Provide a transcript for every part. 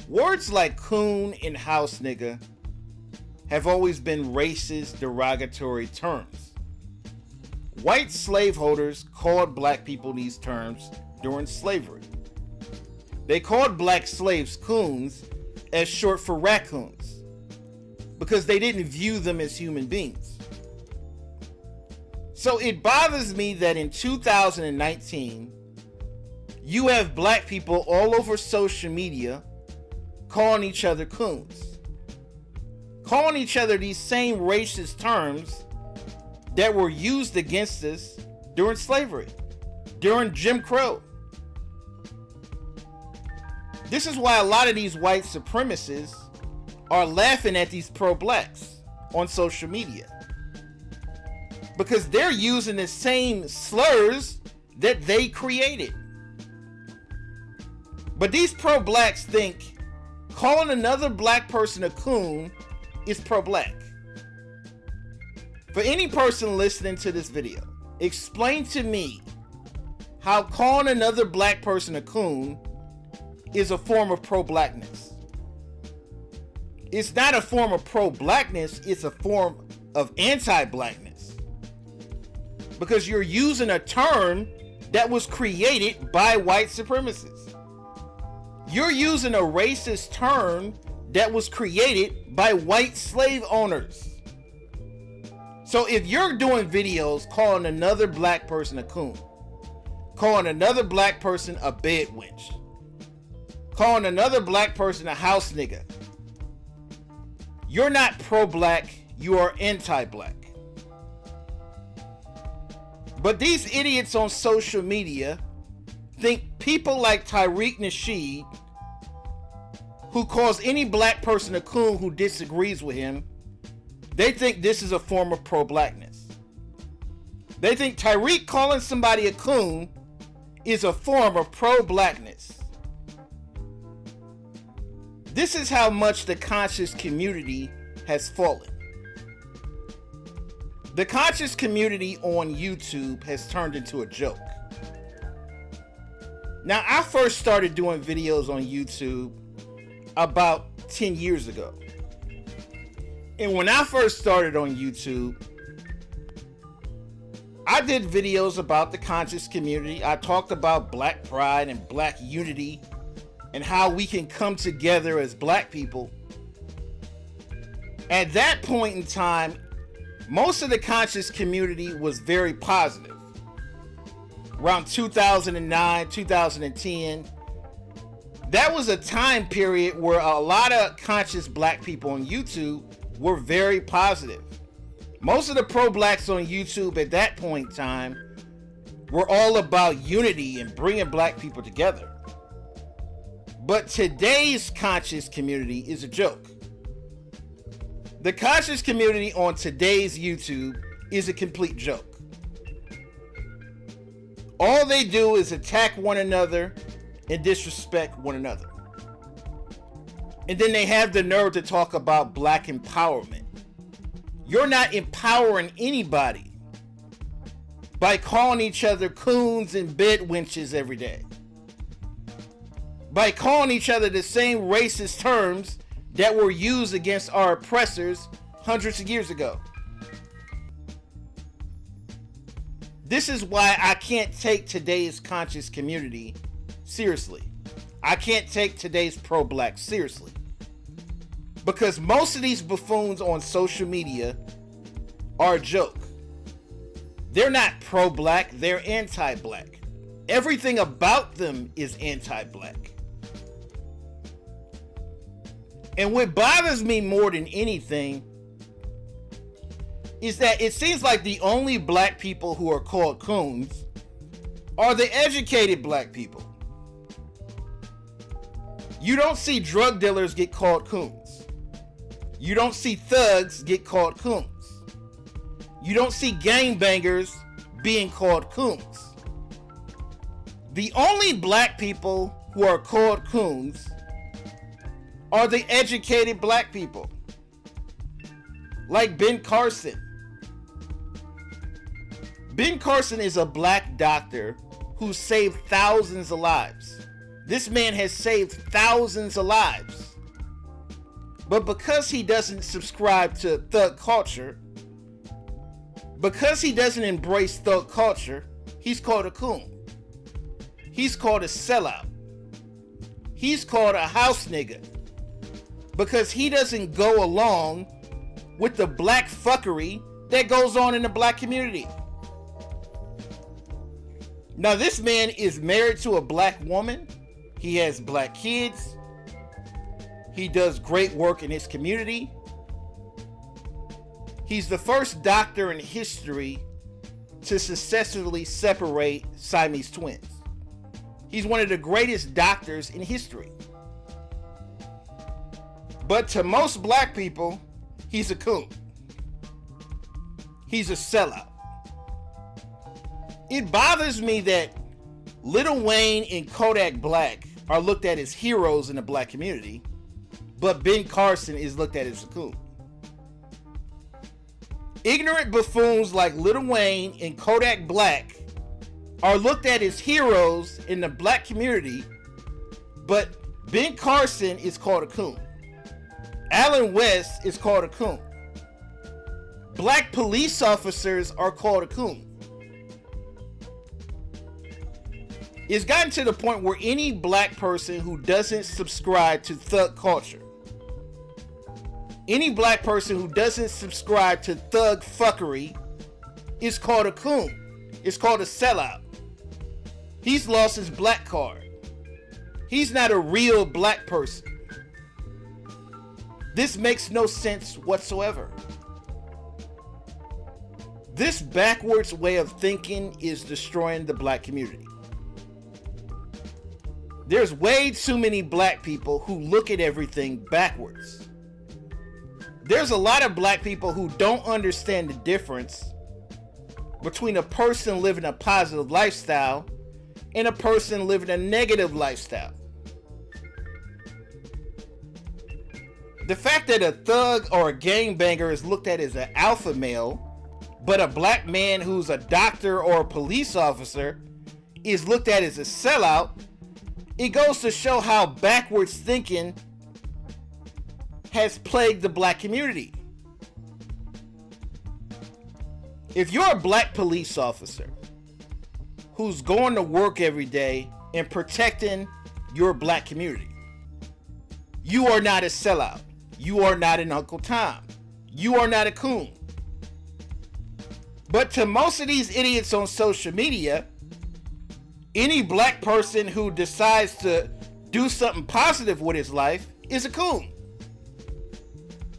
Words like coon and house nigga have always been racist, derogatory terms. White slaveholders called black people these terms during slavery. They called black slaves coons as short for raccoons because they didn't view them as human beings. So it bothers me that in 2019, you have black people all over social media calling each other coons. Calling each other these same racist terms that were used against us during slavery, during Jim Crow. This is why a lot of these white supremacists are laughing at these pro-blacks on social media. Because they're using the same slurs that they created. But these pro-blacks think calling another black person a coon is pro-black. For any person listening to this video, explain to me how calling another black person a coon is a form of pro-blackness. It's not a form of pro-blackness, it's a form of anti-blackness. Because you're using a term that was created by white supremacists. You're using a racist term that was created by white slave owners. So if you're doing videos calling another black person a coon, calling another black person a bed wench, calling another black person a house nigga, you're not pro-black, you are anti-black. But these idiots on social media think people like Tariq Nasheed, who calls any black person a coon who disagrees with him, they think this is a form of pro-blackness. They think Tariq calling somebody a coon is a form of pro-blackness. This is how much the conscious community has fallen. The conscious community on YouTube has turned into a joke. Now, I first started doing videos on YouTube about 10 years ago. And when I first started on YouTube, I did videos about the conscious community. I talked about black pride and black unity and how we can come together as black people. At that point in time, most of the conscious community was very positive. Around 2009, 2010, that was a time period where a lot of conscious black people on YouTube were very positive. Most of the pro-blacks on YouTube at that point in time were all about unity and bringing black people together. But today's conscious community is a joke. The conscious community on today's YouTube is a complete joke. All they do is attack one another and disrespect one another. And then they have the nerve to talk about black empowerment. You're not empowering anybody by calling each other coons and bed wenches every day. By calling each other the same racist terms that were used against our oppressors hundreds of years ago. This is why I can't take today's conscious community seriously. I can't take today's pro-black seriously. Because most of these buffoons on social media are a joke. They're not pro-black, they're anti-black. Everything about them is anti-black. And what bothers me more than anything is that it seems like the only black people who are called coons are the educated black people. You don't see drug dealers get called coons. You don't see thugs get called coons. You don't see gangbangers being called coons. The only black people who are called coons are the educated black people. Like Ben Carson. Ben Carson is a black doctor who saved thousands of lives. This man has saved thousands of lives. But because he doesn't subscribe to thug culture, because he doesn't embrace thug culture, he's called a coon. He's called a sellout. He's called a house nigga. Because he doesn't go along with the black fuckery that goes on in the black community. Now, this man is married to a black woman. He has black kids. He does great work in his community. He's the first doctor in history to successfully separate Siamese twins. He's one of the greatest doctors in history. But to most black people, he's a coon. He's a sellout. It bothers me that Lil Wayne and Kodak Black are looked at as heroes in the black community, but Ben Carson is looked at as a coon. Ignorant buffoons like Lil Wayne and Kodak Black are looked at as heroes in the black community, but Ben Carson is called a coon. Alan West is called a coon. Black police officers are called a coon. It's gotten to the point where any black person who doesn't subscribe to thug culture, any black person who doesn't subscribe to thug fuckery is called a coon. It's called a sellout. He's lost his black card. He's not a real black person. This makes no sense whatsoever. This backwards way of thinking is destroying the black community. There's way too many black people who look at everything backwards. There's a lot of black people who don't understand the difference between a person living a positive lifestyle and a person living a negative lifestyle. The fact that a thug or a gangbanger is looked at as an alpha male, but a black man who's a doctor or a police officer is looked at as a sellout, it goes to show how backwards thinking has plagued the black community. If you're a black police officer who's going to work every day and protecting your black community, you are not a sellout. You are not an Uncle Tom. You are not a coon. But to most of these idiots on social media, any black person who decides to do something positive with his life is a coon.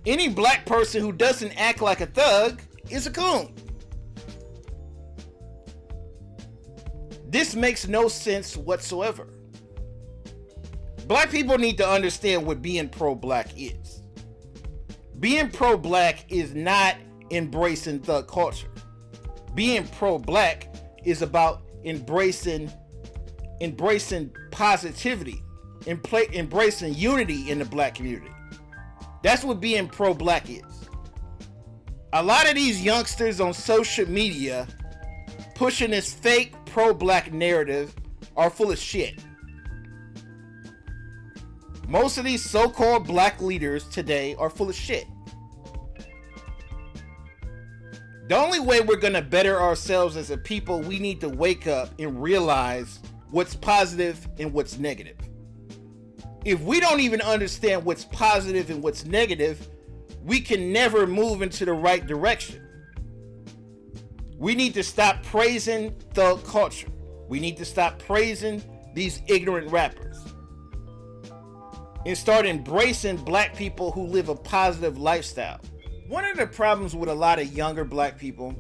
Any black person who doesn't act like a thug is a coon. This makes no sense whatsoever. Black people need to understand what being pro-black is. Being pro-black is not embracing thug culture. Being pro-black is about embracing positivity, embracing unity in the black community. That's what being pro-black is. A lot of these youngsters on social media pushing this fake pro-black narrative are full of shit. Most of these so-called black leaders today are full of shit. The only way we're going to better ourselves as a people, we need to wake up and realize what's positive and what's negative. If we don't even understand what's positive and what's negative, we can never move into the right direction. We need to stop praising thug culture. We need to stop praising these ignorant rappers and start embracing black people who live a positive lifestyle. One of the problems with a lot of younger black people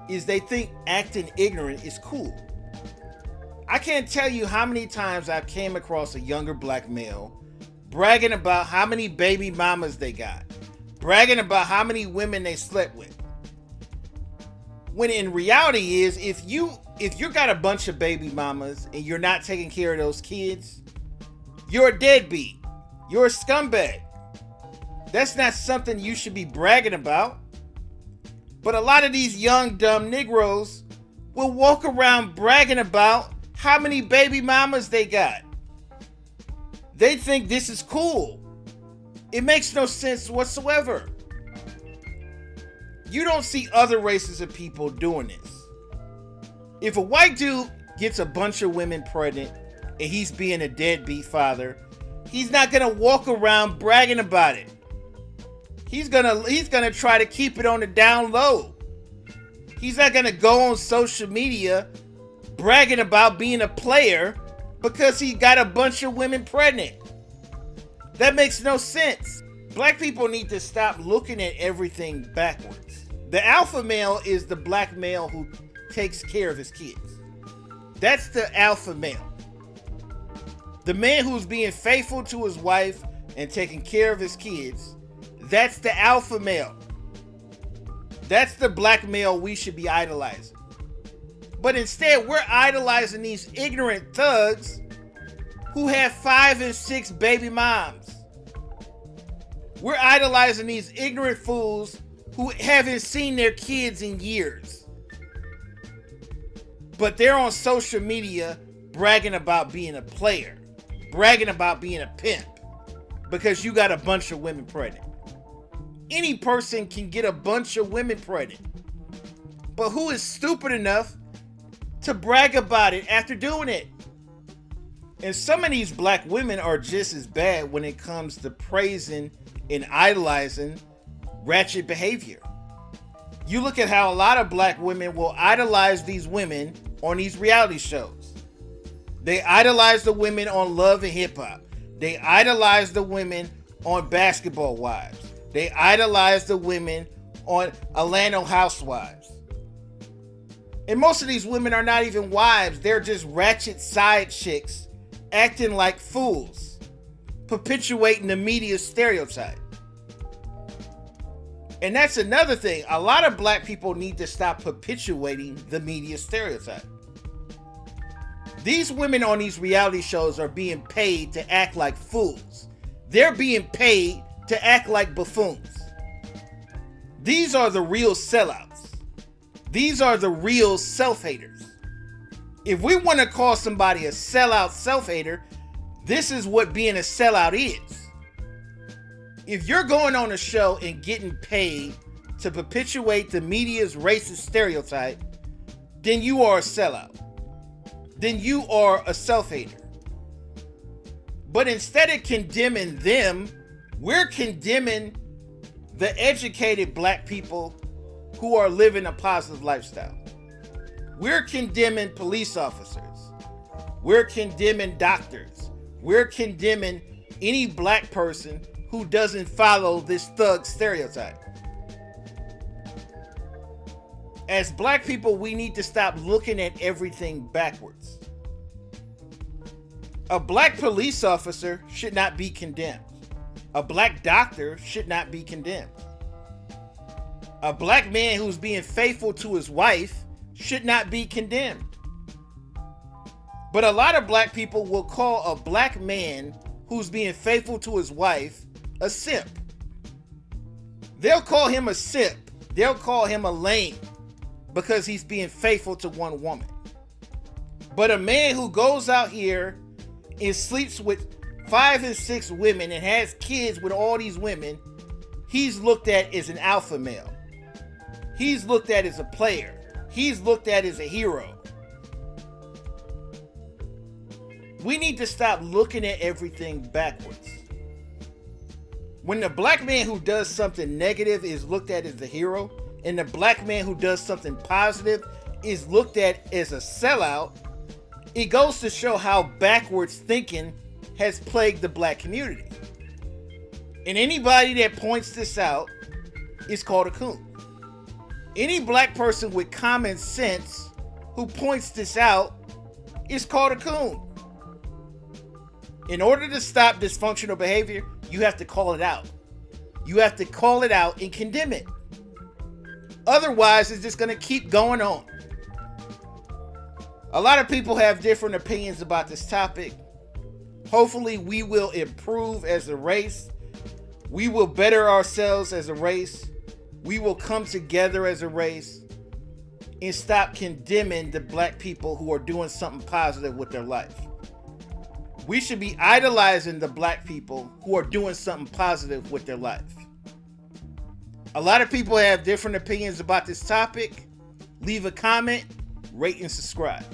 is they think acting ignorant is cool. I can't tell you how many times I came across a younger black male bragging about how many baby mamas they got, bragging about how many women they slept with. When in reality is, if you got a bunch of baby mamas and you're not taking care of those kids, you're a deadbeat. You're a scumbag. That's not something you should be bragging about. But a lot of these young, dumb Negroes will walk around bragging about how many baby mamas they got. They think this is cool. It makes no sense whatsoever. You don't see other races of people doing this. If a white dude gets a bunch of women pregnant and he's being a deadbeat father, he's not gonna walk around bragging about it. He's gonna try to keep it on the down low. He's not gonna go on social media bragging about being a player because he got a bunch of women pregnant. That makes no sense. Black people need to stop looking at everything backwards. The alpha male is the black male who takes care of his kids. That's the alpha male. The man who's being faithful to his wife and taking care of his kids, that's the alpha male. That's the black male we should be idolizing. But instead, we're idolizing these ignorant thugs who have 5 and 6 baby moms. We're idolizing these ignorant fools who haven't seen their kids in years. But they're on social media bragging about being a player, bragging about being a pimp, because you got a bunch of women pregnant. Any person can get a bunch of women pregnant. But who is stupid enough to brag about it after doing it? And some of these black women are just as bad when it comes to praising and idolizing ratchet behavior. You look at how a lot of black women will idolize these women on these reality shows. They idolize the women on Love and Hip Hop. They idolize the women on Basketball Wives. They idolize the women on Atlanta Housewives. And most of these women are not even wives. They're just ratchet side chicks acting like fools, perpetuating the media stereotype. And that's another thing. A lot of black people need to stop perpetuating the media stereotype. These women on these reality shows are being paid to act like fools. They're being paid to act like buffoons. These are the real sellouts. These are the real self-haters. If we want to call somebody a sellout self-hater, this is what being a sellout is. If you're going on a show and getting paid to perpetuate the media's racist stereotype, then you are a sellout. Then you are a self-hater. But instead of condemning them, we're condemning the educated black people who are living a positive lifestyle. We're condemning police officers. We're condemning doctors. We're condemning any black person who doesn't follow this thug stereotype. As black people, we need to stop looking at everything backwards. A black police officer should not be condemned. A black doctor should not be condemned. A black man who's being faithful to his wife should not be condemned. But a lot of black people will call a black man who's being faithful to his wife a simp. They'll call him a simp. They'll call him a lame because he's being faithful to one woman. But a man who goes out here and sleeps with 5 and 6 women and has kids with all these women, he's looked at as an alpha male. He's looked at as a player. He's looked at as a hero. We need to stop looking at everything backwards. When the black man who does something negative is looked at as the hero, and the black man who does something positive is looked at as a sellout, it goes to show how backwards thinking has plagued the black community. And anybody that points this out is called a coon. Any black person with common sense who points this out is called a coon. In order to stop dysfunctional behavior, you have to call it out. You have to call it out and condemn it. Otherwise, it's just going to keep going on. A lot of people have different opinions about this topic. Hopefully, we will improve as a race. We will better ourselves as a race. We will come together as a race and stop condemning the black people who are doing something positive with their life. We should be idolizing the black people who are doing something positive with their life. A lot of people have different opinions about this topic. Leave a comment, rate, and subscribe.